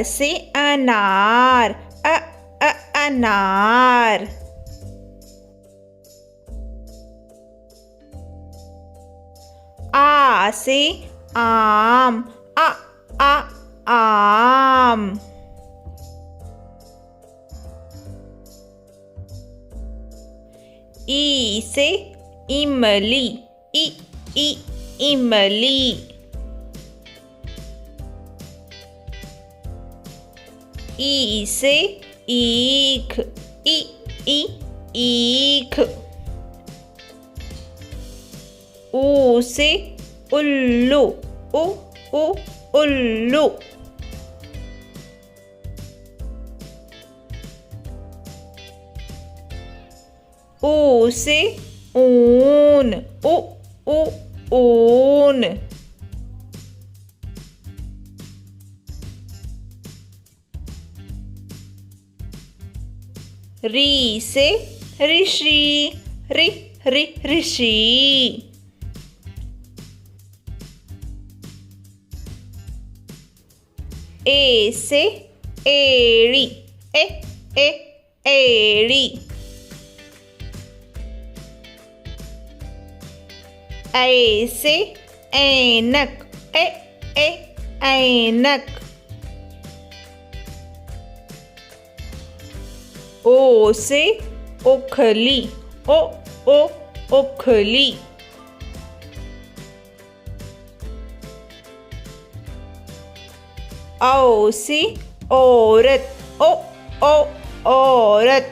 से अनार, अनार। आ से आम, आम। ई से इमली, इमली। ई से ईख, ईख। ऊ से उल्लू, उल्लू। ऊ से ऊन, ऊन। री से ऋषि, ऋषि। ए से एड़ी, एड़ी। ऐ से ऐनक, ऐनक। ओ से ओखली, ओखली। औ से औरत, औरत।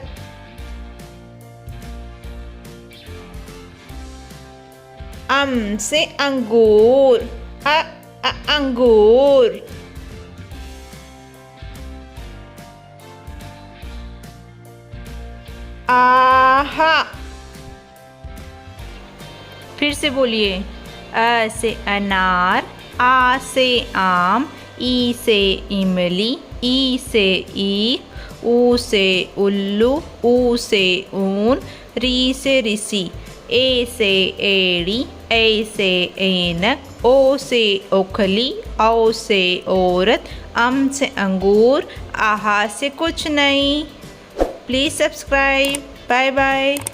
अम से अंगूर, अंगूर। आहा। फिर से बोलिए। अ से अनार, आ से आम, ई से इमली, ई से ईख, ऊ से उल्लू, ऊ से ऊन, री से ऋषि, ए से एड़ी, ऐ से ऐनक, ओ से ओखली, औ से औरत, अम से अंगूर, आहा से कुछ नहीं। Please subscribe. Bye bye.